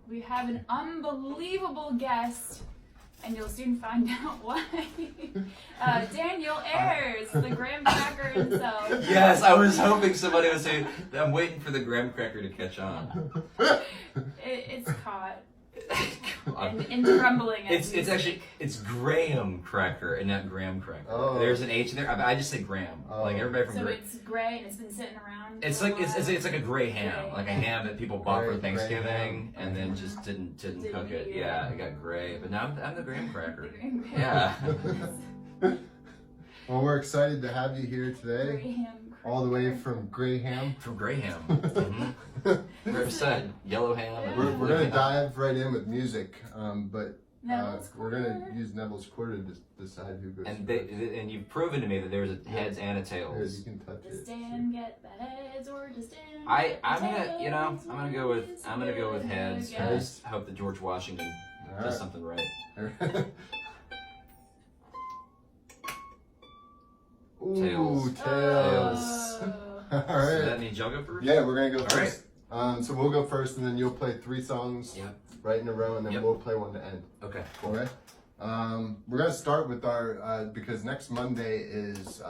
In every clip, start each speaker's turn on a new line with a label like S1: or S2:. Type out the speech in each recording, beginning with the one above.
S1: We have an unbelievable guest, and you'll soon find out why. Daniel Ayers, the graham cracker himself.
S2: Yes, I was hoping somebody would say, I'm waiting for the graham cracker to catch on.
S1: It's caught. And crumbling.
S2: It's actually graham cracker and not graham cracker.
S3: Oh.
S2: There's an H in there. I just say graham. Like everybody from
S1: So it's gray and it's been sitting around.
S2: It's like it's like a gray ham, like a ham that people bought for Thanksgiving and then just didn't cook it. Yeah, it got gray. But now I'm the graham cracker. Yeah.
S3: Well, we're excited to have you here today, all the way from Graham.
S2: From Graham. Mm-hmm. Represent yellow ham.
S3: We're going to dive right in with music, but we're going
S1: quarter.
S3: to use Neville's quarter to decide who goes
S2: And
S3: first.
S2: and you've proven to me that there's a heads and a
S3: Here,
S2: tails.
S3: you can touch
S1: Does
S3: it.
S1: Dan get the heads or does Dan?
S2: I'm gonna go with heads. I just hope that George Washington does something right.
S3: Ooh, tails.
S1: Oh.
S3: All
S2: So
S3: right.
S2: that means y'all go first?
S3: Yeah, we're going to go
S2: All
S3: first. So we'll go first, and then you'll play 3 songs right in a row, and then we'll play one to end.
S2: Okay.
S3: All right. We're going to start with our, because next Monday is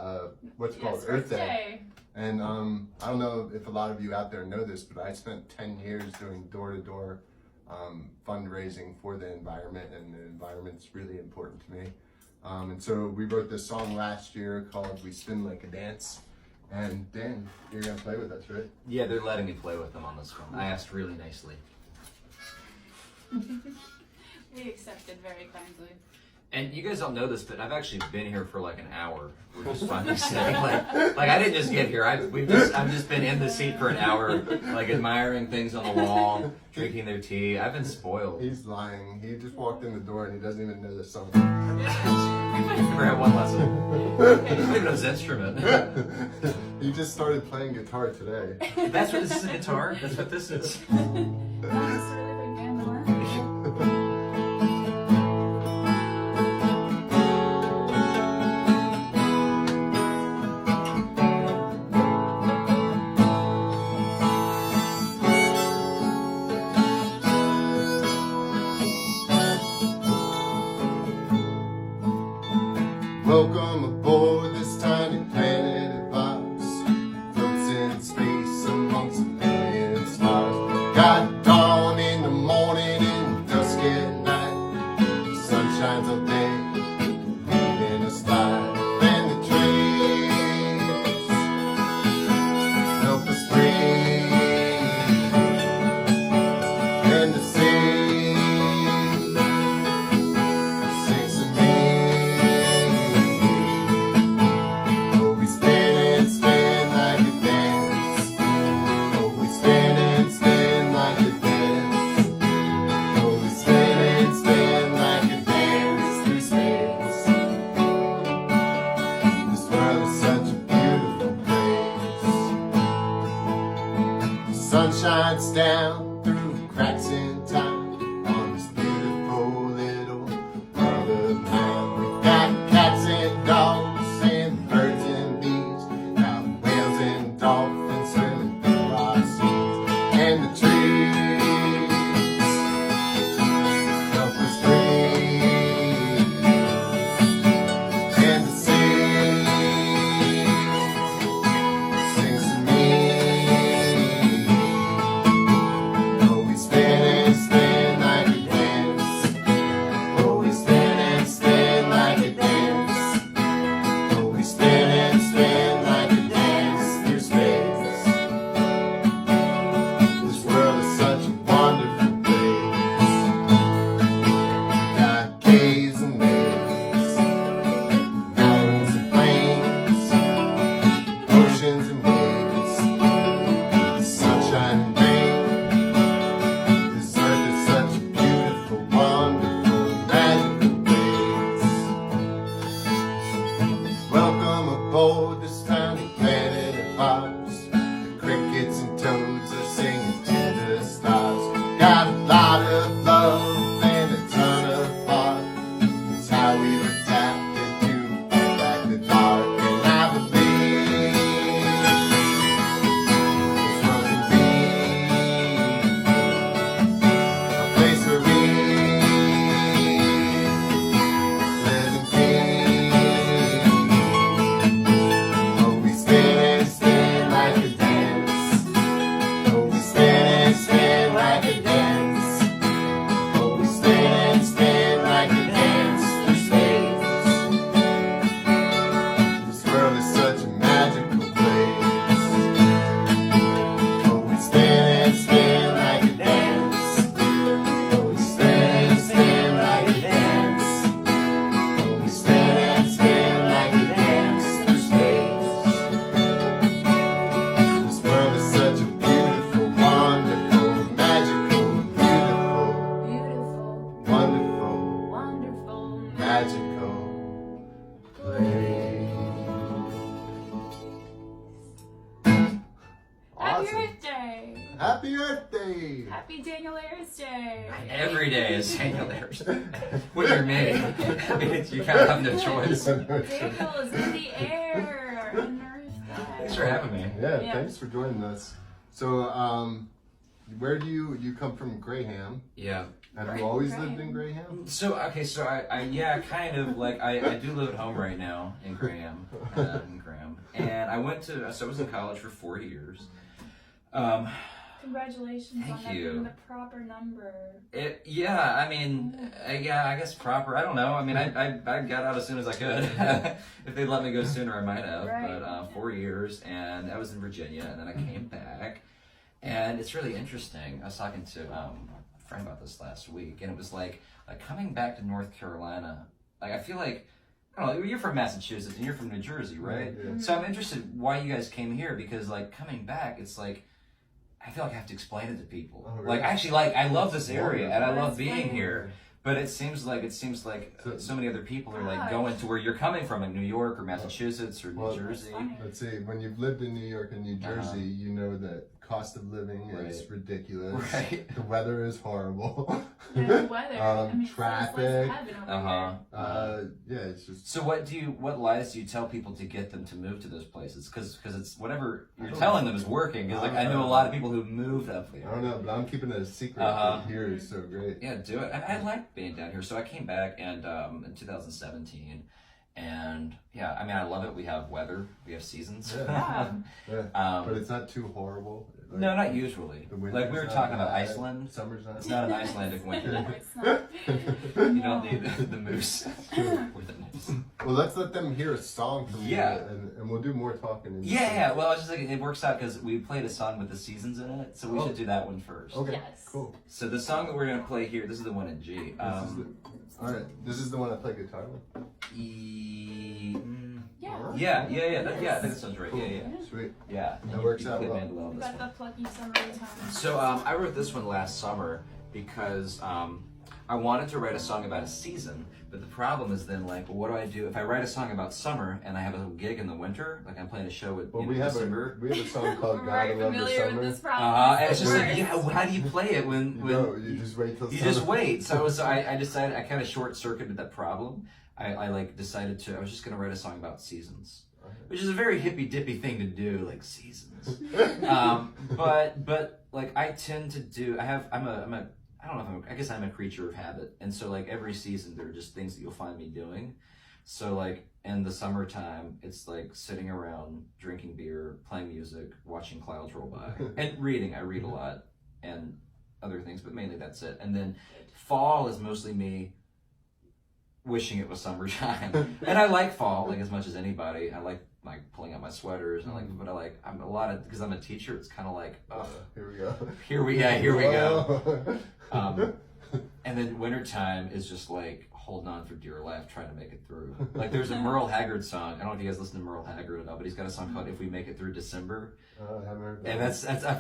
S3: what's called Earth Day. And I don't know if a lot of you out there know this, but I spent 10 years doing door-to-door fundraising for the environment, and the environment's really important to me. And so we wrote this song last year called We Spin Like a Dance. And Dan, you're going to play with us, right?
S2: Yeah, they're letting me play with them on this one. I asked really nicely.
S1: We accepted very kindly.
S2: And you guys don't know this, but I've actually been here for like an hour. We're just finally sitting. Like I didn't just get here. I've just been in the seat for an hour, like admiring things on the wall, drinking their tea. I've been spoiled.
S3: He's lying. He just walked in the door and he doesn't even know this song.
S2: Never had one lesson. He doesn't even know his instrument.
S3: He just started playing guitar today.
S2: That's what this is, a guitar? That's what this is.
S3: Welcome aboard this tiny planet of ours. Floats in space amongst a million stars. Got dawn in the morning and dusk at night. The sun shines all day in the sky. And the trees help us breathe. And the sea sings to me. Sun shines down through cracks in time on this beautiful little world of mine. We've got cats and dogs and birds and bees, got whales and dolphins swimming through our seas, and the trees help us breathe, and the sea sings to me. This tiny planet of ours, the crickets and toads are singing to the stars. Got a lot of love and a ton of heart. It's how we've adapted to fight back the dark. And I believe it's what we need.
S1: Happy Daniel Ayers Day.
S2: Every day is Daniel Ayers. When you're me, I mean, you kind of have no choice.
S1: Daniel is in the air on Earth Day.
S2: Thanks for having me.
S3: Yeah, thanks for joining us. So, where do you come from? Graham.
S2: Yeah.
S3: Have you always lived in Graham?
S2: So I yeah, kind of like I do live at home right now in Graham, and I went to so I was in college for 4 years.
S1: Congratulations on that being the proper number.
S2: Yeah, I mean, I guess proper. I don't know. I mean, I got out as soon as I could. If they'd let me go sooner, I might have.
S1: Right.
S2: But 4 years, and I was in Virginia, and then I came back, and it's really interesting. I was talking to a friend about this last week, and it was like coming back to North Carolina. Like I feel like. I don't know, you're from Massachusetts and you're from New Jersey, right?
S3: Yeah.
S2: So I'm interested why you guys came here because like coming back, it's like I feel like I have to explain it to people.
S3: Oh, really?
S2: Like actually, like I love this area and I love being
S1: funny.
S2: here, but it seems like so many other people are like going to where you're coming from, like New York or Massachusetts or New Jersey.
S3: Let's see. When you've lived in New York and New Jersey, you know that cost of living is ridiculous.
S2: Right.
S3: The weather is horrible.
S1: Yeah, the weather. I mean,
S3: traffic.
S1: It's like heaven over here.
S3: Yeah, it's just.
S2: So what lies do you tell people to get them to move to those places? Because it's whatever you're telling them is working. Because like I know a lot of people who moved up there.
S3: I don't know, but I'm keeping it a secret. Here is so great.
S2: Yeah, do it. I like being down here. So I came back and in 2017, and yeah, I mean I love it. We have weather, we have seasons.
S3: Yeah. But it's not too horrible. Like,
S2: no, not usually. Like we were talking about Iceland.
S3: Summer's not.
S2: It's not an Icelandic winter.
S1: No, it's not.
S2: You don't need the moose or the moose.
S3: Well, let's let them hear a song from you,
S2: Yeah.
S3: and we'll do more talking.
S2: Yeah. Well, I was just thinking it works out because we played a song with the seasons in it, so we should do that one first.
S3: Okay.
S1: Yes.
S3: Cool.
S2: So the song that we're gonna play here, this is the one in G.
S3: All right. This is the one I play guitar with.
S1: Yeah.
S2: Yeah. I think that sounds right.
S3: Cool.
S2: Yeah.
S3: Sweet.
S2: Yeah.
S3: That works
S2: You
S3: out
S2: play
S3: well.
S2: mandolin on this
S1: Got
S2: one.
S1: the plucky summertime.
S2: So I wrote this one last summer because I wanted to write a song about a season, but the problem is then like, well, what do I do if I write a song about summer and I have a gig in the winter? Like I'm playing a show at
S3: We have
S2: December.
S3: a song called
S1: We're
S3: "God I
S1: very
S3: Love the
S1: familiar
S3: Summer."
S1: with this problem.
S2: It's just like, how do you play it when
S3: No, you just wait till
S2: you
S3: summer.
S2: just wait? So I decided I kind of short circuited that problem. I like decided I was just gonna write a song about seasons. Which is a very hippy dippy thing to do, like seasons. But like I tend to do. I guess I'm a creature of habit, and so like every season there are just things that you'll find me doing. So like in the summertime, it's like sitting around drinking beer, playing music, watching clouds roll by, and reading. I read a lot and other things, but mainly that's it. And then fall is mostly me wishing it was summertime. And I like fall like as much as anybody. I like pulling out my sweaters and I'm a lot of because I'm a teacher. It's kind of like
S3: Here we go.
S2: here we go. And then wintertime is just like holding on for dear life, trying to make it through. Like there's a Merle Haggard song. I don't know if you guys listen to Merle Haggard at all, but he's got a song called "If We Make It Through December."
S3: I haven't heard that.
S2: And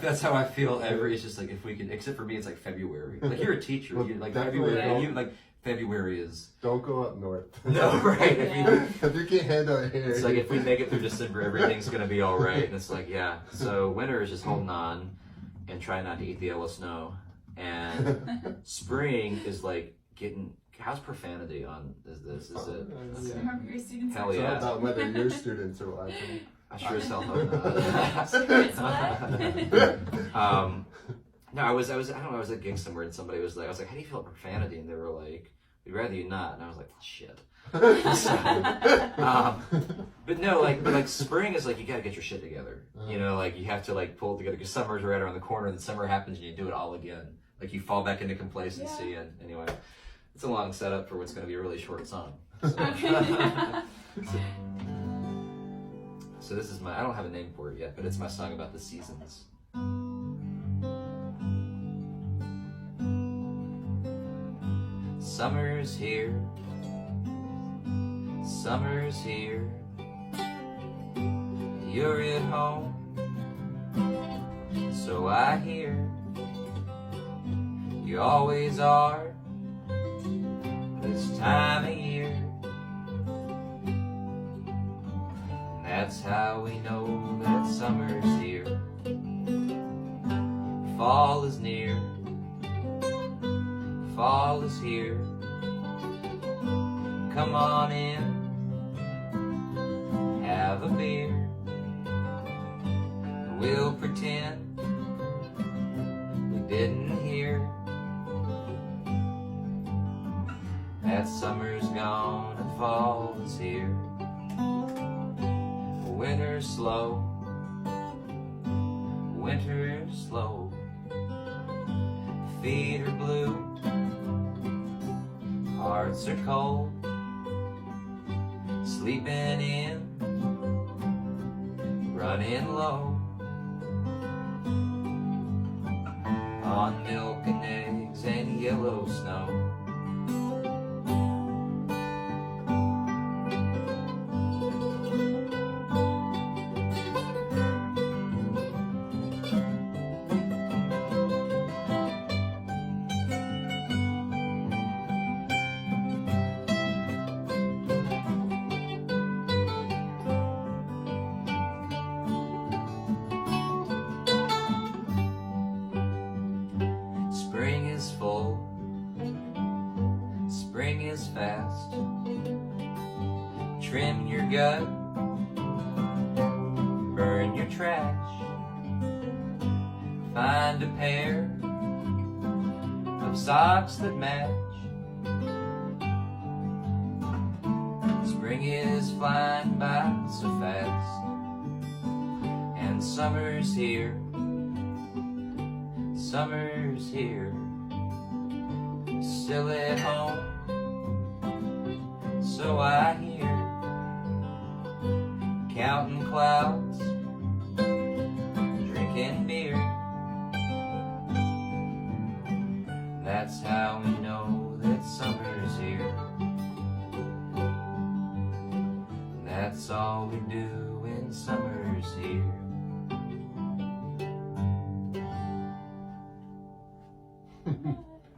S2: that's how I feel every. It's just like if we could, except for me, it's like February. Like you're a teacher,
S3: Well,
S2: you like
S3: definitely
S2: February.
S3: don't.
S2: You like February is.
S3: Don't go up north.
S2: No, right.
S3: If you can't handle it here.
S2: It's like if we make it through December, everything's gonna be all right. And it's like, yeah. So winter is just holding on and trying not to eat the yellow snow. And spring is like getting. How's profanity on this? Is it? Okay.
S1: Remember your students.
S2: Hell
S3: It's all
S2: yeah.
S3: about whether your students are watching.
S2: I sure as hell hope not.
S1: Secrets what?
S2: No, I was at a gig somewhere and somebody was like, I was like, how do you feel about profanity? And they were like, we'd rather you not. And I was like, shit. But no, but spring is like you gotta get your shit together. You know, like you have to like pull it together because summer's right around the corner. And then summer happens and you do it all again. Like you fall back into complacency. And anyway, it's a long setup for what's gonna be a really short song. So this is I don't have a name for it yet, but it's my song about the seasons. Summer's here, summer's here, you're at home, so I hear, you always are, this time of year, and that's how we know that summer's here, fall is near, fall is here. Come on in, have a beer. We'll pretend we didn't hear that summer's gone and fall is here. Winter's slow, winter's slow. Feet are blue, hearts are cold. Sleeping in, running low on milk and eggs and yellow snow. Spring is full, spring is fast. Trim your gut, burn your trash. Find a pair of socks that match. Spring is flying by so fast, and summer's here. Summer's here, still at home, so I hear, counting clouds, drinking beer. That's how we know that summer's here. That's all we do when summer's here.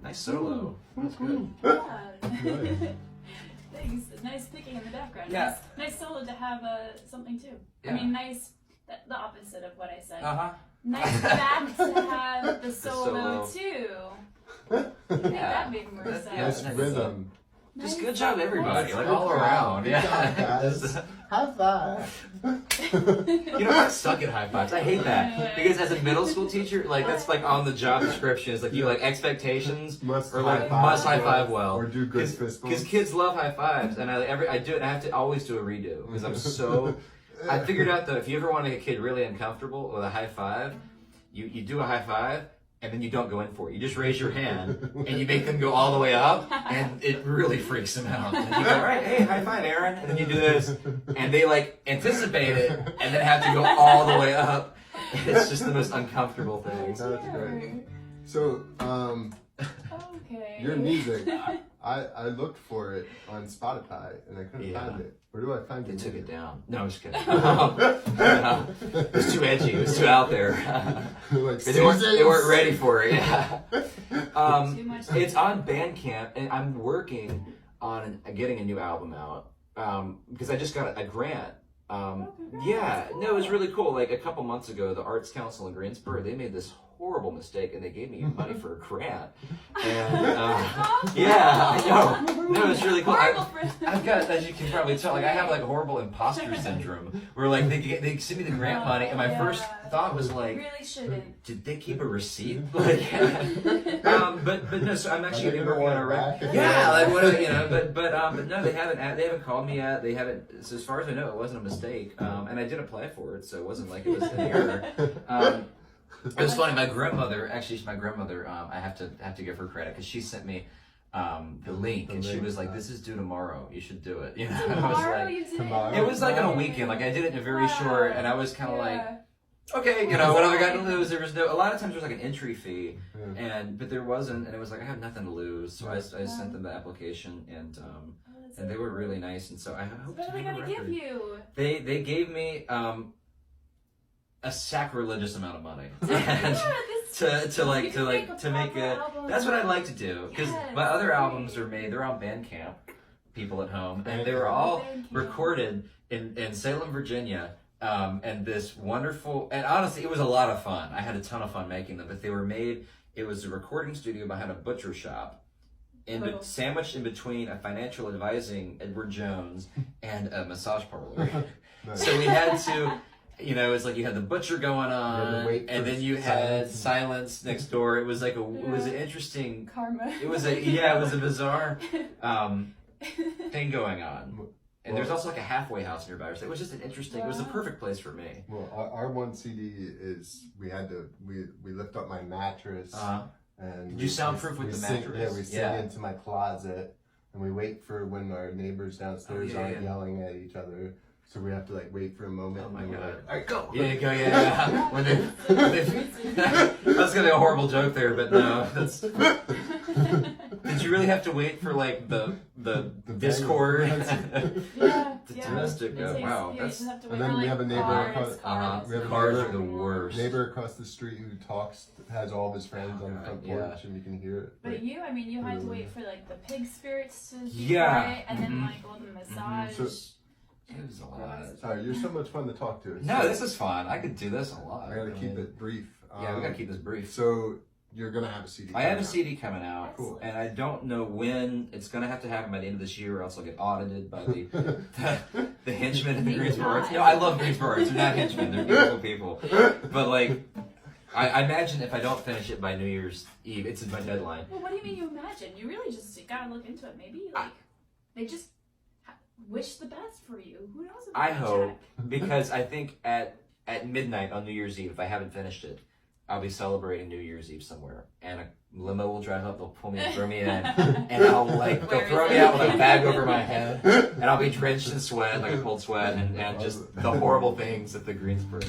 S2: Nice solo. That's good.
S1: Yeah. Thanks. Nice picking in the background.
S2: Yeah.
S1: Nice solo to have something too.
S2: Yeah.
S1: I mean, nice. The opposite of what I said.
S2: Nice
S1: back to have the solo
S2: solo.
S1: too. I think that made more
S2: That's-
S1: sense.
S3: Nice rhythm.
S2: Just
S1: Nice
S2: good job, everybody.
S1: nice
S2: Like
S3: Good
S2: all
S3: job.
S2: around.
S3: Good job,
S2: Yeah.
S3: guys. High five.
S2: You know, I suck at high fives. I hate that because as a middle school teacher, like that's like on the job description. It's like you like expectations
S3: Must
S2: or like
S3: high-five
S2: must high five well,
S3: or do good fist
S2: because
S3: bumps.
S2: kids love high fives, and I do it. I have to always do a redo because I'm so. I figured out that if you ever want to make a kid really uncomfortable with a high five, you do a high five. And then you don't go in for it. You just raise your hand and you make them go all the way up, and it really freaks them out. And you go, all right, hey, high five, Aaron. And then you do this, and they like anticipate it, and then have to go all the way up. And it's just the most uncomfortable thing.
S3: That's great. So,
S1: Okay.
S3: your music, I looked for it on Spotify and I couldn't
S2: Yeah.
S3: find it. Where do I find
S2: They
S3: it?
S2: took it down. No, I'm just kidding. No, it was too edgy. It was too out there.
S3: Like,
S2: They weren't ready for it. Yeah.
S1: Too much.
S2: It's on Bandcamp, and I'm working on getting a new album out because I just got a grant. Yeah, no, it was really cool. Like a couple months ago, the Arts Council in Greensboro, they made this horrible mistake, and they gave me money for a grant. And yeah, I know. No, it's really cool.
S1: Horrible for
S2: I've got, as you can probably tell, like I have like horrible imposter syndrome, where like they send me the grant money, and my first thought was like,
S1: really shouldn't.
S2: did they keep a receipt? Like, but no. So I'm actually
S3: Are they
S2: working on a
S3: gonna
S2: record.
S3: back?
S2: Yeah, like what you know. But no, they haven't called me yet. They haven't. So as far as I know, it wasn't a mistake. And I did apply for it, so it wasn't like it was an error. It was funny. My grandmother, I have to give her credit because she sent me the link, and she was like, "This is due tomorrow. You should do it." You know, and I was
S1: Tomorrow
S2: like,
S1: you did
S3: tomorrow.
S2: it was like on a weekend. Like I did it in a very short, and I was kind of like.
S1: Yeah.
S2: Okay, you know, what have I got to lose? There was no. A lot of times there's like an entry fee,
S3: Yeah.
S2: but there wasn't, and it was like I have nothing to lose, so I sent them the application, and they were really nice, and so I hope
S1: What
S2: to
S1: are they
S2: have a
S1: gonna give
S2: record.
S1: you?
S2: They gave me a sacrilegious amount of money
S1: Yeah,
S2: to make
S1: proper
S2: a.
S1: album.
S2: That's what I'd like to do because
S1: Yes,
S2: my other
S1: great.
S2: albums are made. They're on Bandcamp. People at home, and they were all
S1: Bandcamp.
S2: recorded in Salem, Virginia. And this wonderful, and honestly, it was a lot of fun. I had a ton of fun making them, but they were made, it was a recording studio behind a butcher shop. sandwiched in between a financial advising Edward Jones and a massage parlor.
S3: Nice.
S2: So we had to, you know, it's like you had the butcher going on, and then you had silence next door. It was like it was an interesting
S1: karma.
S2: It was a bizarre thing going on. And there's also like a halfway house nearby. So it was just an interesting. It was the perfect place for me.
S3: Well, our one CD is we lift up my mattress. And
S2: did you soundproof with the mattress?
S3: Yeah, we sing into my closet, and we wait for when our neighbors downstairs aren't yelling at each other. So we have to like wait for a moment.
S2: Oh my
S3: and
S2: god!
S3: like,
S2: All right, go. Yeah, go. Yeah. When they that's gonna be a horrible joke there, but no. That's. Did you really have to wait for like the Discord?
S1: Yeah.
S2: Domestic. Wow.
S1: Yeah, you have to wait
S3: and then
S1: for,
S3: we have a neighbor
S1: cars.
S3: we have
S2: Cars
S3: a
S2: are the worst.
S3: neighbor across the street who has all of his friends on the front porch, and you can hear it.
S1: But you had to wait for like the pig spirits to
S2: Yeah.
S1: and then like all the massage.
S2: It was a lot.
S3: Sorry, you're so much fun to talk to.
S2: No, this is fun. I could do this a lot.
S3: I gotta keep it brief.
S2: Yeah, we gotta keep this brief.
S3: So you're gonna have a CD.
S2: I have a CD coming out,
S3: Cool.
S2: and I don't know when. It's gonna have to happen by the end of this year, or else I'll get audited by the henchmen at the Greensboro Arts. No, I love Greensboro Arts. They're not henchmen. They're beautiful people. But like, I imagine if I don't finish it by New Year's Eve, it's my deadline.
S1: Well, what do you mean you imagine? You really just gotta look into it. Maybe like they just wish the best for you. Who knows? About
S2: I hope,
S1: Jack?
S2: because I think at midnight on New Year's Eve, if I haven't finished it, I'll be celebrating New Year's Eve somewhere, and a limo will drive up, they'll pull me and throw me in, and I'll like, they'll throw me out with a bag over my head, and I'll be drenched in sweat, like a cold sweat, and just the horrible things at the Greensboro.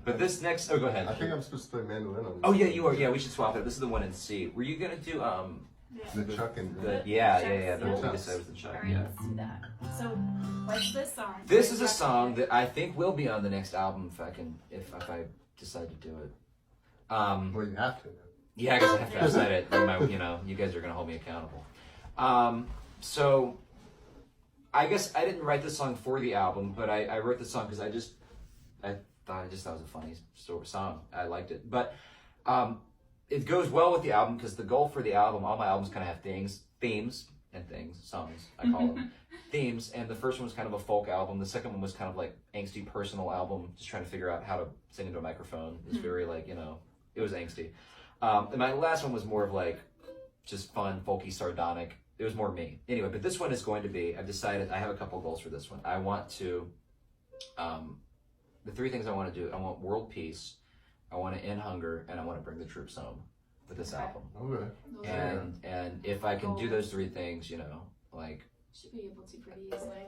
S2: But this next, go ahead.
S3: I think I'm supposed to play mandolin on this.
S2: Oh yeah, you are. Yeah, we should swap it. This is the one in C. Were you gonna do
S3: the Chuck and
S2: the the one we decided was the Chuck.
S1: Alright, let's do that. So, what's this song?
S2: This is a song that I think will be on the next album if I decide to do it.
S3: Well, you have to.
S2: Yeah, I guess I have to decide it. You guys are gonna hold me accountable. So I guess I didn't write this song for the album, but I wrote this song because I thought it was a funny song. I liked it, but it goes well with the album because the goal for the album, all my albums kind of have themes and songs, I call them themes. And the first one was kind of a folk album. The second one was kind of like angsty personal album, just trying to figure out how to sing into a microphone. It's very like, it was angsty. And my last one was more of like just fun, folky, sardonic. It was more me. Anyway, but this one is going to be, I've decided, I have a couple goals for this one. I want to, the three things I want to do, I want world peace, I want to end hunger, and I want to bring the troops home with this album.
S3: Okay.
S2: And if I can do those three things, like,
S1: should be able to pretty easily.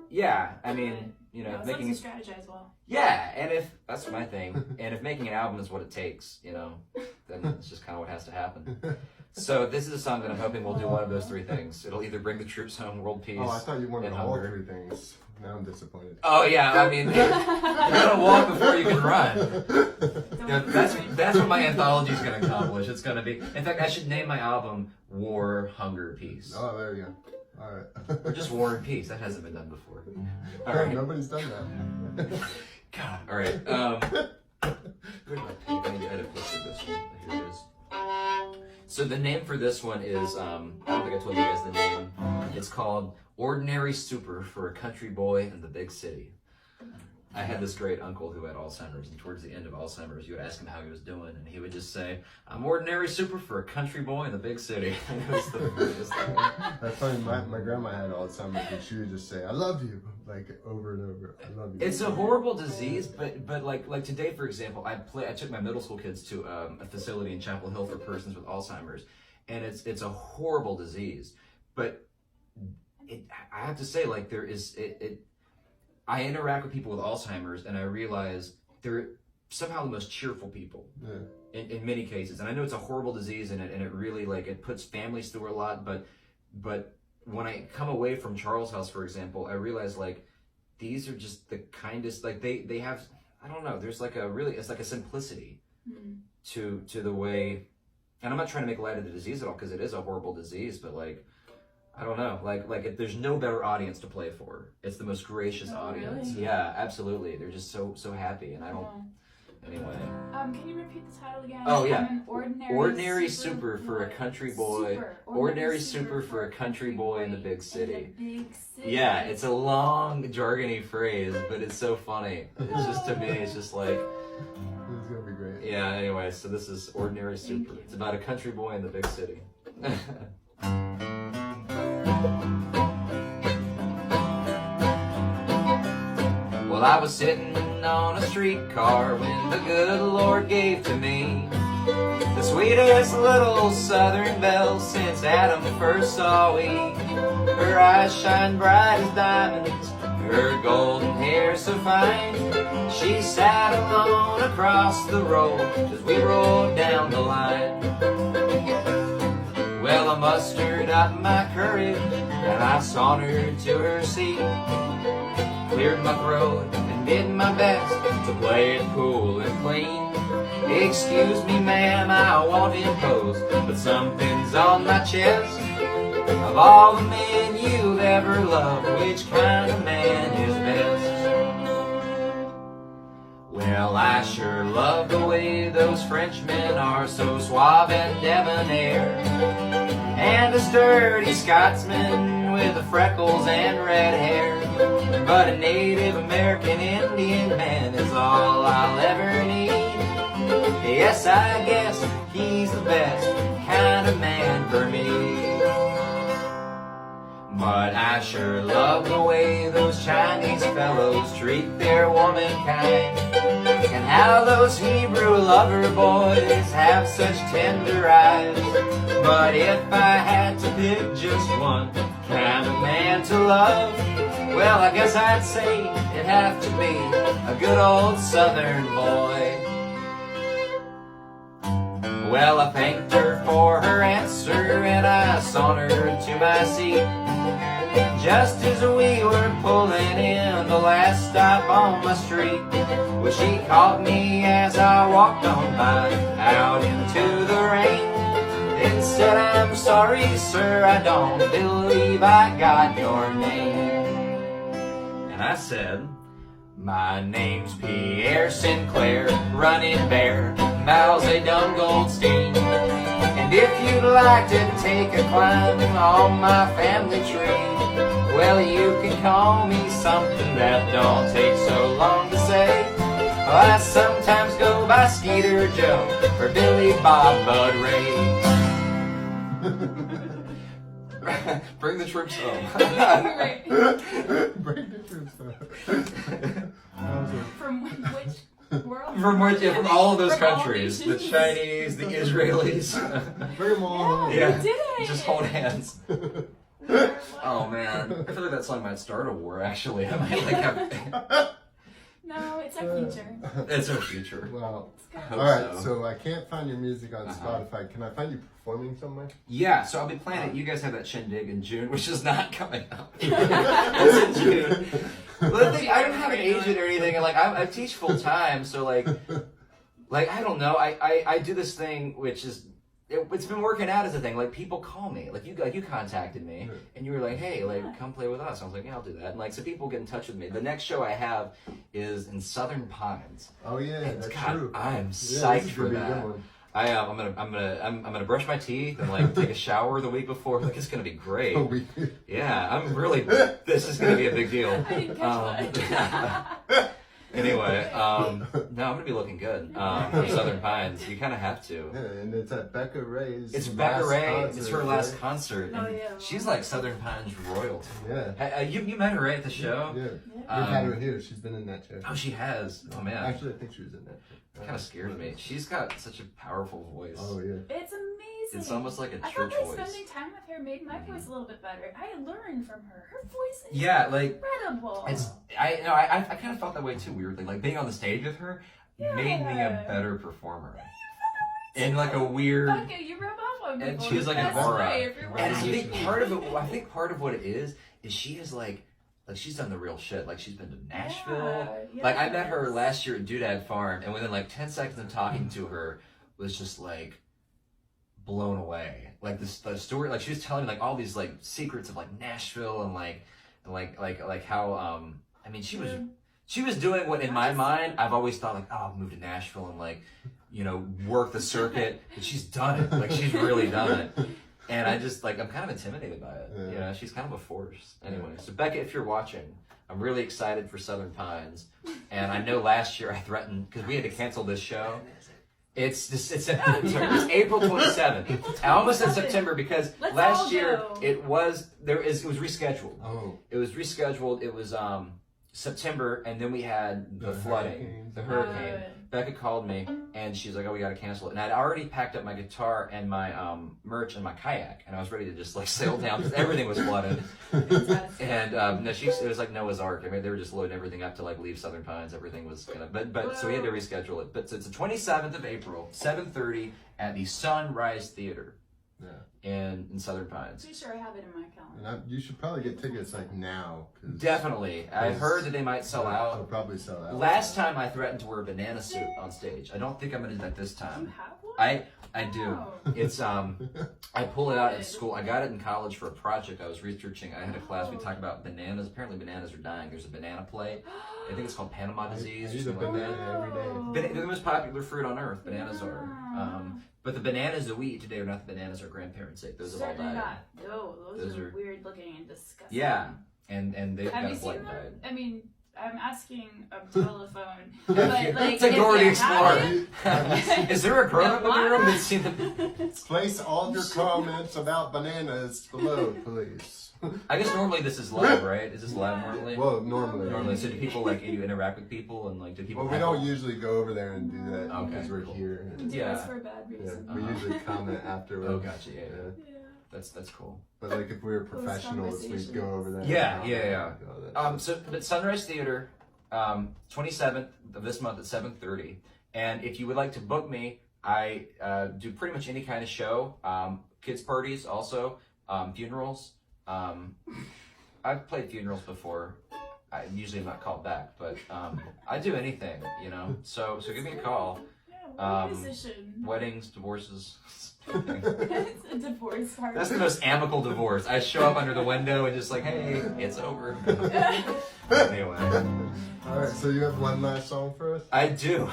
S2: Yeah, I mean,
S1: as
S2: making
S1: long as you strategize well.
S2: Yeah, and if that's my thing, and if making an album is what it takes, then it's just kind of what has to happen. So this is a song that I'm hoping will do one of those three things. It'll either bring the troops home, world peace.
S3: Oh, I thought you wanted
S2: and
S3: all
S2: hunger.
S3: three things. Now I'm disappointed.
S2: Oh yeah, I mean, you gotta walk before you can run. That's what my anthology is gonna accomplish. It's gonna be. In fact, I should name my album "War, Hunger, Peace."
S3: Oh, there you go. All right.
S2: Or just War and Peace. That hasn't been done before. All
S3: No,
S2: right.
S3: nobody's done that.
S2: God. All right. Where's my tape? I need to edit this one. Here it is. So the name for this one is, I don't think I told you guys the name. It's called Ordinary Super for a Country Boy in the Big City. I had this great uncle who had Alzheimer's, and towards the end of Alzheimer's, you would ask him how he was doing, and he would just say, "I'm ordinary super for a country boy in the big city." And it was the funniest thing.
S3: That's funny. My grandma had Alzheimer's, and she would just say, "I love you," like over and over. I love you.
S2: It's a horrible disease, but like today, for example, I took my middle school kids to a facility in Chapel Hill for persons with Alzheimer's, and it's a horrible disease. But I have to say, like I interact with people with Alzheimer's, and I realize they're somehow the most cheerful people in many cases. And I know it's a horrible disease, and it really it puts families through a lot. But when I come away from Charles House, for example, I realize these are just the kindest. They have, I don't know. There's it's like a simplicity to the way. And I'm not trying to make light of the disease at all, because it is a horrible disease. But I don't know, there's no better audience to play for. It's the most gracious audience.
S1: Really?
S2: Yeah, absolutely. They're just so happy, and Anyway.
S1: Can you repeat the title again?
S2: Oh, yeah.
S1: I'm an
S2: Ordinary super for a country boy. Ordinary super for a country boy in the big city. Yeah, it's a long, jargony phrase, but it's so funny. It's just, to me, it's just like...
S3: This is gonna be great.
S2: Yeah, anyway, so this is Ordinary Super. It's about a country boy in the big city. Well, I was sitting on a streetcar when the good Lord gave to me the sweetest little southern belle since Adam first saw Eve. Her eyes shine bright as diamonds, her golden hair so fine. She sat alone across the road as we rode down the line. Well, I mustered up my courage and I sauntered to her seat, cleared my throat and did my best to play it cool and clean. Excuse me, ma'am, I won't impose, but something's on my chest. Of all the men you've ever loved, which kind of man is best? Well, I sure love the way those Frenchmen are so suave and debonair, and a sturdy Scotsman with the freckles and red hair. But a Native American Indian man is all I'll ever need. Yes, I guess he's the best kind of man for me. But I sure love the way those Chinese fellows treat their womankind, and how those Hebrew lover boys have such tender eyes. But if I had to pick just one kind of man to love, well, I guess I'd say it'd have to be a good old southern boy. Well, I thanked her for her answer and I sauntered to my seat. Just as we were pulling in the last stop on my street, well, she caught me as I walked on by out into the rain, and said, "I'm sorry, sir, I don't believe I got your name." And I said, "My name's Pierre Sinclair, running bear, Mao Zedong Goldstein. And if you'd like to take a climb on my family tree, well, you can call me something that don't take so long to say. I sometimes go by Skeeter Joe or Billy Bob Bud Ray." Bring the troops home.
S3: Bring the troops home.
S1: From which world?
S2: From all of those countries. The Chinese, the Israelis.
S3: Bring them all home.
S2: Yeah,
S1: we did it.
S2: just hold hands. Oh man, I feel like that song might start a war. Actually, I might like have.
S1: No, it's our future.
S2: It's our future.
S3: Wow.
S2: Hope
S3: Alright,
S2: so.
S3: so I can't find your music on Spotify. Can I find you performing somewhere?
S2: Yeah, so I'll be playing it. You guys have that shindig in June, which is not coming up. It's in June. But the thing, I don't have an agent or anything, and like I teach full time, so like I don't know. I do this thing which is. It's been working out as a thing. Like people call me, like you contacted me, and you were like, "Hey, like come play with us." I was like, "Yeah, I'll do that." And like so, people get in touch with me. The next show I have is in Southern Pines.
S3: Oh yeah, that's true.
S2: I am psyched for that. I'm gonna brush my teeth and like take a shower the week before. Like it's gonna be great. Yeah, I'm really. This is gonna be a big deal.
S1: I didn't catch that.
S2: Anyway, no, I'm gonna be looking good from Southern Pines. You kind of have to.
S3: Yeah, and it's at Becca Ray's.
S2: It's Becca Ray.
S3: Concert,
S2: It's her last concert.
S1: Oh,
S2: And
S1: yeah.
S2: she's like Southern Pines royalty.
S3: Yeah.
S2: You met her right at the show.
S3: Yeah. We've had her here. She's been in that show.
S2: Oh, she has. Oh man.
S3: Actually, I think she was in that show.
S2: Kind of scares me. She's got such a powerful voice.
S3: Oh yeah.
S1: It's amazing.
S2: It's almost like a
S1: I
S2: church
S1: thought
S2: voice.
S1: spending time with her made my voice a little bit better. I learned from her. Her voice is
S2: Yeah, like
S1: incredible.
S2: I kind of felt that way too. Weirdly, like being on the stage with her made me a better performer. In like a weird.
S1: Fuck it, you rub off on
S2: And
S1: people.
S2: she has like an
S1: That's
S2: aura.
S1: right, if you're
S2: And I
S1: right.
S2: think part of it. I think part of what it is she is like she's done the real shit. Like she's been to Nashville.
S1: Yeah,
S2: Like I met her
S1: yes.
S2: last year at Doodad Farm, and within like 10 seconds of talking to her, was just like blown away. Like the story, like she was telling me like all these like secrets of like Nashville and like how I mean she was She was doing what in my mind I've always thought like, oh, I'll move to Nashville and like, you know, work the circuit. But she's done it. Like she's really done it. And I just like I'm kind of intimidated by it.
S3: Yeah.
S2: You know, she's kind of a force. Anyway, so Becca, if you're watching, I'm really excited for Southern Pines. And I know last year I threatened because we had to cancel this show. It's April 27th. I almost said September because last year it was rescheduled.
S3: Oh.
S2: It was rescheduled. It was September, and then we had the flooding, the hurricane. Becca called me, and she's like, "Oh, we got to cancel it." And I'd already packed up my guitar and my merch and my kayak, and I was ready to just like sail down because everything was flooded. And no, it was like Noah's Ark. I mean, they were just loading everything up to like leave Southern Pines. Everything was gonna, but so we had to reschedule it. But so it's the 27th of April, 7:30 at the Sunrise Theater.
S3: Yeah.
S2: In Southern Pines.
S1: Pretty sure I have it in my calendar.
S3: And you should probably get tickets like now.
S2: Definitely. I heard that they might sell out.
S3: They'll probably sell out.
S2: Last time I threatened to wear a banana suit on stage. I don't think I'm going to do that this
S1: Do you
S2: time.
S1: have one?
S2: I do.
S1: Oh.
S2: It's I pull it out at school. I got it in college for a project I was researching. I had a class, we talked about bananas. Apparently bananas are dying. There's a banana plague. I think it's called Panama disease.
S3: I eat a banana every day.
S2: They're the most popular fruit on earth. Bananas are. But the bananas that we eat today are not the bananas our grandparents ate. Those have all
S1: Certainly
S2: died.
S1: not. No, those are weird looking and disgusting.
S2: Yeah, and they've
S1: Have
S2: got
S1: you
S2: a black
S1: seen them?
S2: diet.
S1: I mean, I'm asking a telephone, but like,
S2: It's a Dora the Explorer.
S1: Explorer.
S2: Is there a grown-up in the room that's seen the...
S3: Place all your comments about bananas below, please.
S2: I guess normally this is live, right? Is this live normally?
S3: Well, normally.
S2: Normally, so do people like you interact with people and like do people?
S3: Well, we don't usually go over there and do that
S2: Okay,
S3: because we're
S2: cool.
S3: here.
S1: Do this for a bad reason.
S3: We usually comment afterwards.
S2: Oh, gotcha. Yeah.
S1: Yeah.
S2: That's cool.
S3: But like if we were professionals, we'd go over there.
S2: Yeah. But Sunrise Theater, 27th of this month at 7:30, and if you would like to book me, I do pretty much any kind of show. Kids parties also, funerals. I've played funerals before. I usually am not called back, but I do anything, you know. So give me a call.
S1: Yeah, musician.
S2: Weddings, divorces.
S1: It's a divorce party.
S2: That's the most amicable divorce. I show up under the window and just like, hey, it's over. Anyway.
S3: All right, so you have one last song for us?
S2: I do.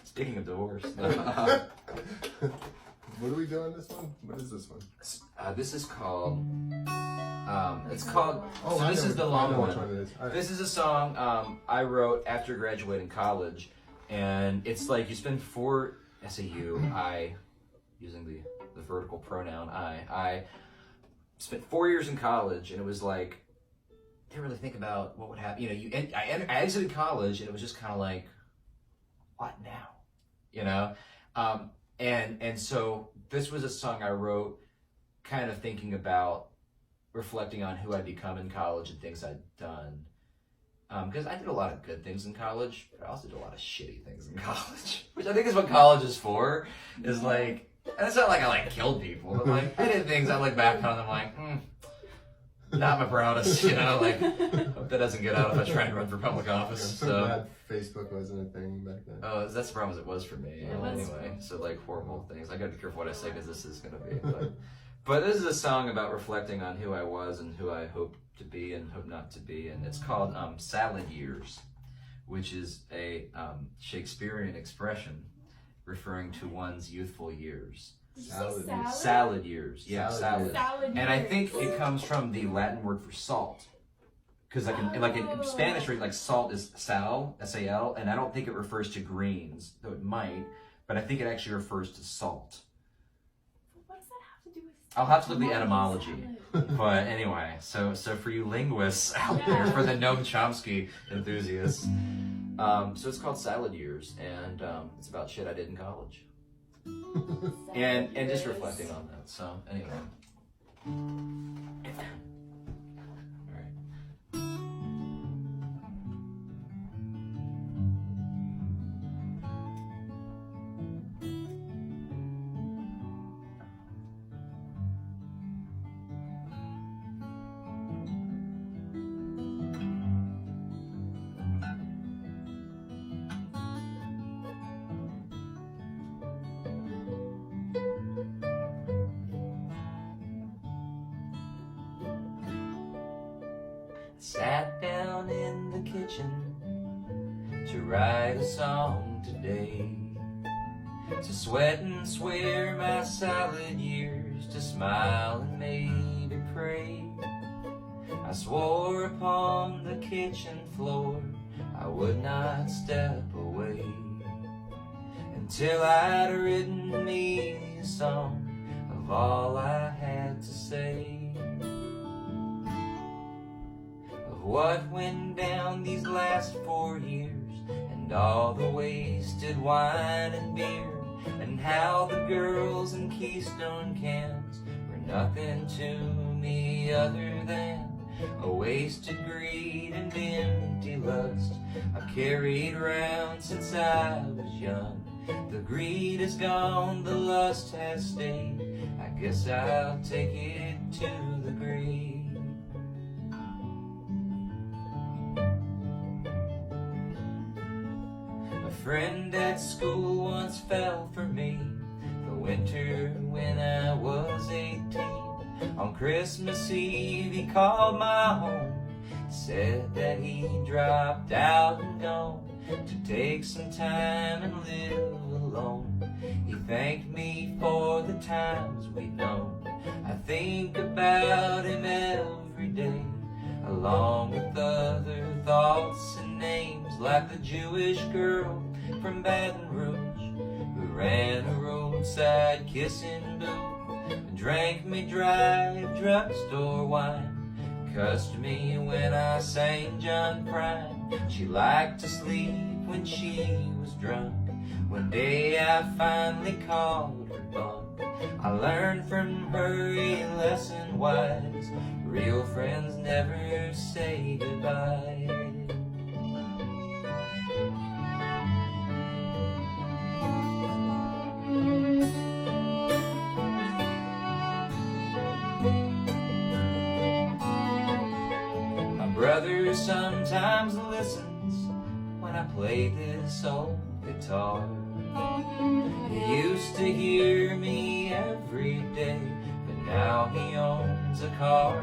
S2: Speaking of divorce.
S3: What are we doing this one? What is this one?
S2: This is called, it's called,
S3: Oh,
S2: so this is the long one.
S3: Right.
S2: This is a song I wrote after graduating college. And it's like you spend using the vertical pronoun I spent 4 years in college, and it was like, I didn't really think about what would happen. You know, I exited college, and it was just kind of like, what now? You know? And so this was a song I wrote kind of thinking about reflecting on who I'd become in college and things I'd done. Because I did a lot of good things in college, but I also did a lot of shitty things in college, which I think is what college is for, is like, and it's not like I like killed people, but like I did things I look back on and I'm like, not my proudest, you know, like hope that doesn't get out if I try and run for public office.
S3: I'm so glad Facebook wasn't a thing back then.
S2: Oh, that's the problem as it was for me.
S1: It was
S2: Anyway, so like horrible things. I gotta be careful what I say because this is gonna be. But this is a song about reflecting on who I was and who I hope to be and hope not to be, and it's called Salad Years, which is a Shakespearean expression referring to one's youthful years. Salad years, yeah, salad. And I think it comes from the Latin word for salt, because like in Spanish, like salt is sal, S-A-L, and I don't think it refers to greens, though it might, but I think it actually refers to salt.
S1: What does that have to do with?
S2: I'll have to look at the etymology. But anyway, so for you linguists out there, for the Noam Chomsky enthusiasts, so it's called Salad Years, and it's about shit I did in college, and just reflecting on that. So anyway, all right. Sat down in the kitchen to write a song today, to sweat and swear my salad years, to smile and maybe pray. I swore upon the kitchen floor I would not step away until I'd written me a song of all I had to say, of what went down these last 4 years, and all the wasted wine and beer, and how the girls in Keystone cans were nothing to me other than a wasted greed and empty lust I've carried round since I was young. The greed is gone, the lust has stayed, I guess I'll take it to the grave. A friend at school once fell for me the winter when I was 18. On Christmas Eve he called my home, said that he dropped out and gone to take some time and live alone. He thanked me for the times we'd known. I think about him every day, along with other thoughts and names, like the Jewish girl from Baton Rouge who ran a roadside kissing booth, drank me dry drugstore wine, cussed me when I sang John Prine. She liked to sleep when she was drunk. One day I finally called her bunk. I learned from her a lesson wise: real friends never say goodbye. Brother sometimes listens when I play this old guitar. He used to hear me every day, but now he owns a car.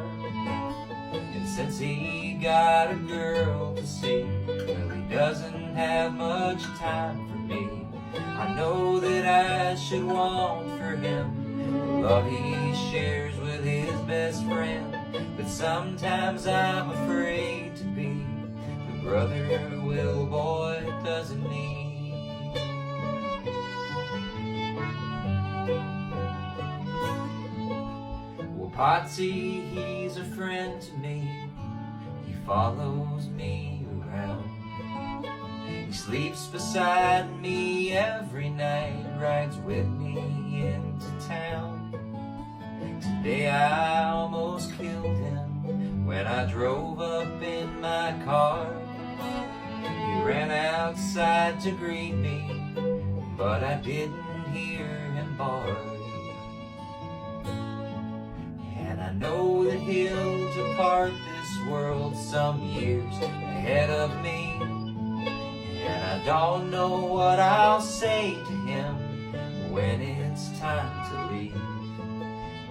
S2: And since he got a girl to see, well, he doesn't have much time for me. I know that I should want for him the love he shares with his best friend, but sometimes I'm afraid to be the brother Will Boy doesn't need. Well, Potsy, he's a friend to me. He follows me around. He sleeps beside me every night, rides with me into town. Today I almost killed him when I drove up in my car. He ran outside to greet me, but I didn't hear him bark. And I know that he'll depart this world some years ahead of me, and I don't know what I'll say to him when it's time to leave.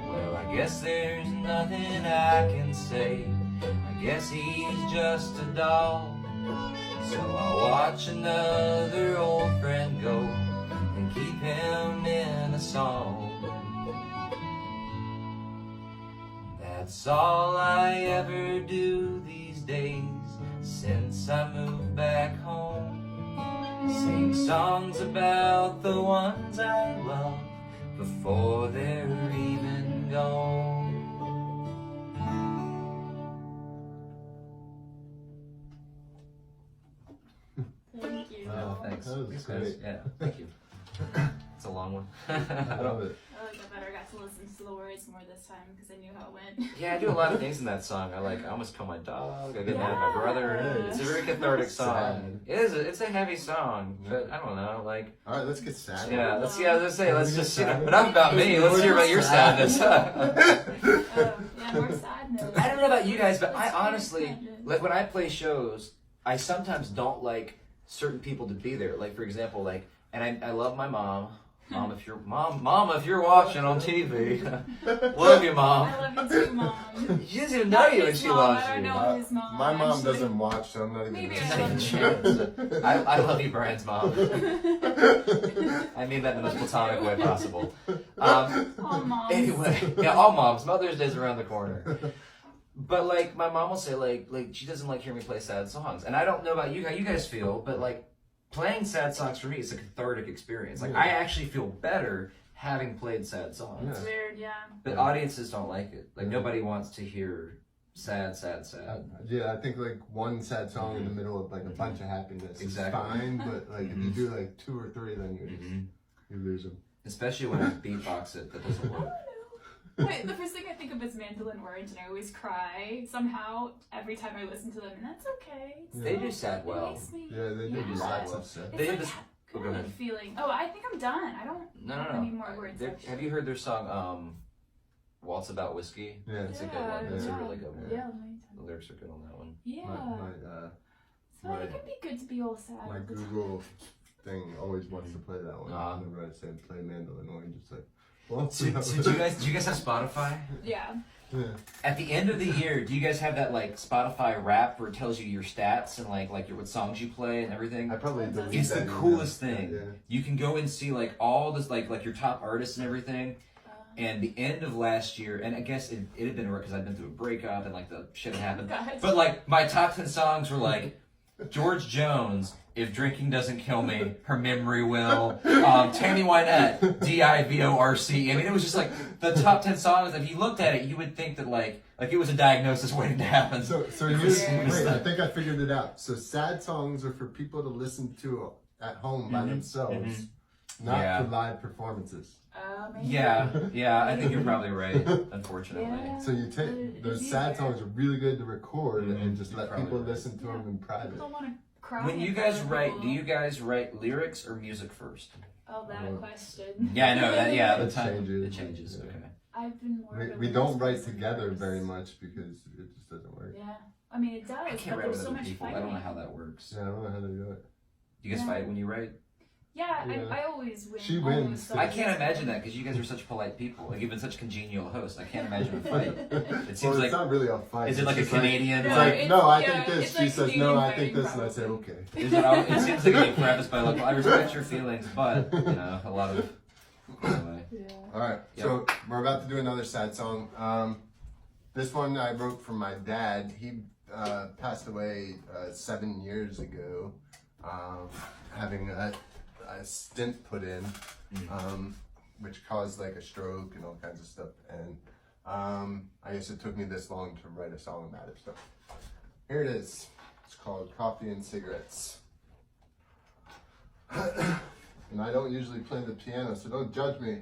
S2: Well, I guess there's nothing I can say. I guess he's just a doll. So I'll watch another old friend go and keep him in a song. That's all I ever do these days since I moved back home. Sing songs about the ones I love before they're even gone.
S1: Thank you.
S2: Oh, thanks.
S3: That was
S2: Thanks,
S3: great.
S2: guys. Yeah, thank you. It's a long one.
S3: I love it.
S1: I like that better. I got to listen to the words more this time because I knew how it went.
S2: Yeah, I do a lot of things in that song. I almost call my dog. I get mad at my brother.
S1: Yeah.
S2: It's a very cathartic song.
S3: Sad.
S2: It is. It's a heavy song, but I don't know. Like,
S3: All right, let's get sad.
S2: yeah, let's
S3: Let's
S2: just
S3: get sad.
S2: enough about me. Let's hear about your sadness.
S1: Yeah, more sadness.
S2: I don't know about you guys, but I honestly, like when I play shows, I sometimes don't like certain people to be there. Like for example, like, and I love my mom, Mama, if you're watching on TV, love you, Mom.
S1: I love you too, Mom.
S2: She doesn't even know you when she loves
S1: I don't
S2: you.
S1: know his mom.
S3: My mom
S1: actually.
S3: doesn't watch, so I'm not even
S1: Maybe
S3: gonna
S1: I love
S3: say
S1: you.
S2: I love you, Brian's mom. I mean that in the most platonic way possible.
S1: All moms.
S2: Anyway, yeah, all moms. Mother's Day's around the corner. But like, my mom will say like she doesn't like hear me play sad songs, and I don't know about you how you guys feel, but like playing sad songs for me is a cathartic experience. Like I actually feel better having played sad songs.
S1: It's weird, yeah.
S2: But audiences don't like it. Like nobody wants to hear sad.
S3: Yeah, I think like one sad song in the middle of like a bunch of happiness is fine, but like if you do like 2 or 3, then you lose them.
S2: Especially when I beatbox it, that doesn't work.
S1: Wait, the first thing I think of is mandolin words, and I always cry somehow every time I listen to them, and that's okay.
S2: They do sad well.
S1: It makes me,
S3: Yeah, they do
S1: Yeah.
S3: lots of stuff.
S1: It's
S2: They
S1: like
S2: have this. Oh, go
S1: good
S2: ahead.
S1: feeling. Oh, I think I'm done. I don't
S2: No.
S1: have any more words.
S2: Have you heard their song, Waltz About Whiskey?
S3: Yeah.
S2: It's a good one. It's a
S1: yeah.
S2: really good one.
S1: Yeah,
S2: The lyrics are good on that one.
S1: yeah.
S3: My
S1: So it can be good to be all sad.
S3: my
S1: all the time.
S3: Google thing always wants to play that one. Whenever I say play mandolin, I'm just like, well,
S2: Do you guys have Spotify?
S1: Yeah.
S3: yeah.
S2: At the end of the year, do you guys have that like Spotify wrap where it tells you your stats and like what songs you play and everything?
S3: I probably delete
S2: It's
S3: that
S2: the
S3: email.
S2: coolest thing.
S3: Yeah.
S2: You can go and see like all this like your top artists and everything. And the end of last year, and I guess it had been because I'd been through a breakup and like the shit had happened.
S1: God.
S2: But like my top 10 songs were like George Jones, If Drinking Doesn't Kill Me, Her Memory Will, Tammy Wynette, DIVORC. I mean, it was just like the top 10 songs. If you looked at it, you would think that like it was a diagnosis waiting to happen.
S3: So you wait. I think I figured it out. So sad songs are for people to listen to at home by themselves, not for live performances.
S1: Maybe.
S2: Yeah, I think you're probably right, unfortunately.
S1: Yeah.
S3: So you take those sad songs are really good to record and just let people listen to them in private.
S1: People want to cry.
S2: When you
S1: in
S2: guys
S1: front of
S2: write,
S1: people.
S2: do you guys write lyrics or music first?
S1: Oh, that question.
S2: Yeah, I know that. Yeah, the
S3: It
S2: time
S3: changes.
S2: it changes.
S3: Yeah.
S2: Okay.
S1: I've been more.
S3: We don't write together very much because it just doesn't work.
S1: Yeah, I mean it does.
S2: I can't
S1: but
S2: write
S1: there's
S2: with
S1: so
S2: other
S1: much
S2: people. I
S1: fighting.
S2: don't know how that works.
S3: Yeah, I don't know how to do it.
S2: Do you guys fight when you write?
S1: Yeah,
S3: Yeah.
S1: I always win.
S3: She
S1: almost
S3: wins.
S2: I
S1: always.
S2: can't imagine that because you guys are such polite people. Like you've been such congenial hosts. I can't imagine a fight. It
S3: Well,
S2: seems
S3: it's
S2: like
S3: not really a fight.
S2: is it
S3: It's
S2: like a
S3: just
S2: Canadian?
S3: It's
S1: No,
S3: like,
S1: it's-
S3: no, I
S1: yeah,
S3: think this.
S1: it's
S3: She
S1: like
S3: says,
S1: Canadian
S3: no, I
S1: fighting
S3: think this, and I say,
S1: probably.
S3: okay.
S2: Is it, it seems like you prefaced by like, well, I respect your feelings, but you know, a lot of anyway.
S1: Yeah.
S3: All right, so we're about to do another sad song. This one I wrote for my dad. He passed away 7 years ago, having a stent put in, which caused like a stroke and all kinds of stuff. And I guess it took me this long to write a song about it. So here it is. It's called Coffee and Cigarettes. And I don't usually play the piano, so don't judge me.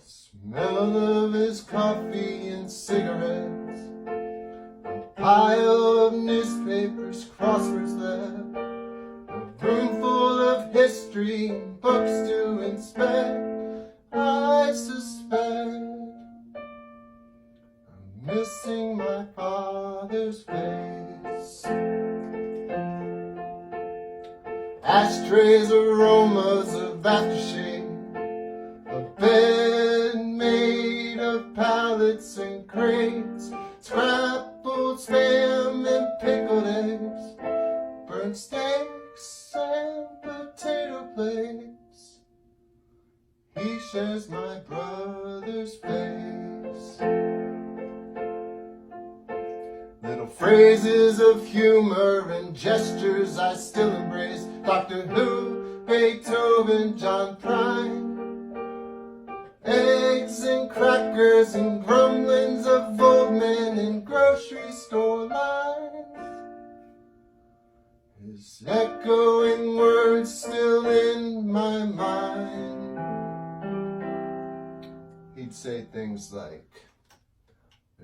S3: Smell of his coffee and cigarettes, a pile of newspapers, crosswords left, a room full of history and books to inspect. I suspect I'm missing my father's face. Ashtrays, aromas of aftershave, a bed made of pallets and crates, scrappled spam and pickled eggs, burnt steaks and potato plates. He shares my brother's face. Little phrases of humor and gestures I still embrace. Doctor Who, Beethoven, John Prine. Eggs and crackers and grumblings of old men in grocery store lines. His echoing words still in my mind. He'd say things like,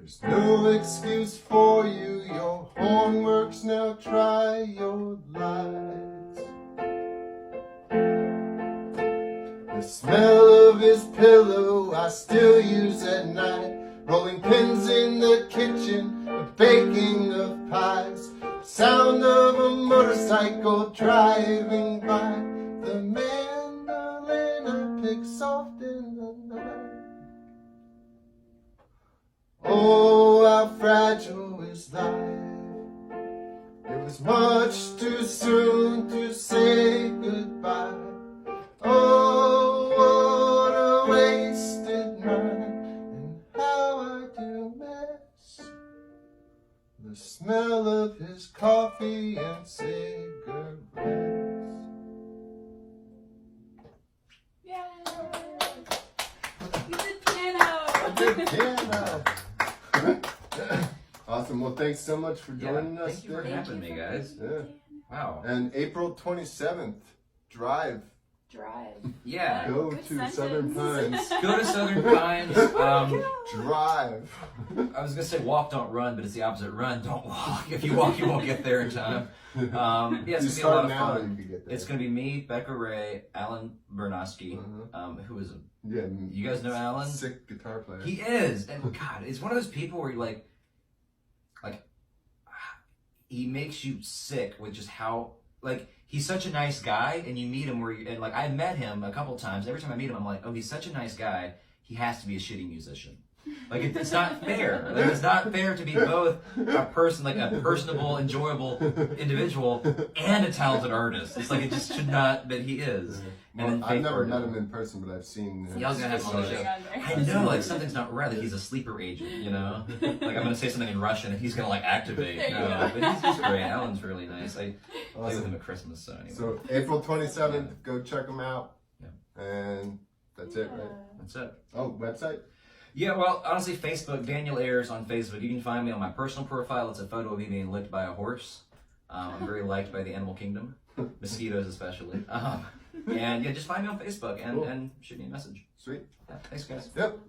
S3: There's no excuse for you, your horn works, now try your lights. The smell of his pillow I still use at night, rolling pins in the kitchen, the baking of pies, sound of a motorcycle driving by, the mandolin I pick soft in the night. Oh, how fragile is life. It was much too soon to say goodbye. Oh, what a wasted night, and how I do miss the smell of his coffee and cigarettes.
S1: Yay! You did piano!
S3: Piano. Awesome. Well, thanks so much for joining us.
S2: Thank you for having me, guys.
S3: Yeah.
S2: Wow.
S3: And April 27th, drive.
S2: Yeah.
S3: Go
S1: Good
S3: to
S1: sentence.
S3: Southern Pines.
S2: Go to Southern Pines.
S3: Drive.
S2: I was gonna say walk, don't run, but it's the opposite. Run, don't walk. If you walk, you won't get there in time. Yeah, it's
S3: You
S2: gonna be a lot
S3: start
S2: of
S3: now,
S2: fun.
S3: you can get there.
S2: It's gonna be me, Becca Ray, Alan Bernosky, who is you guys know Alan?
S3: Sick guitar player.
S2: He is, and God, it's one of those people where you like he makes you sick with just how he's such a nice guy, and you meet him and I met him a couple times. Every time I meet him, I'm like, oh, he's such a nice guy. He has to be a shitty musician. It's not fair. It's not fair to be both a person, a personable, enjoyable individual, and a talented artist. It's it just should not, but he is.
S3: Well,
S2: And then
S3: I've never met him in person, but I've seen him.
S2: Y'all gonna have him on the show. I know, something's not right. He's a sleeper agent, you know. I'm gonna say something in Russian, and he's gonna activate.
S1: There you
S2: No,
S1: go.
S2: but he's great. Alan's really nice. I play with
S3: Awesome.
S2: him at Christmas, so anyway.
S3: So April 27th, go check him out.
S2: Yeah.
S3: And that's it, right?
S2: That's it.
S3: Oh, website?
S2: Yeah, well, honestly, Facebook, Daniel Ayers on Facebook. You can find me on my personal profile. It's a photo of me being licked by a horse. I'm very liked by the animal kingdom, mosquitoes especially. And yeah, just find me on Facebook and,
S3: Cool.
S2: and shoot me a message.
S3: Sweet.
S2: Yeah, thanks, guys.
S3: Yep.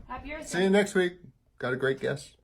S1: Happy Earth Day.
S3: See you next week. Got a great guest.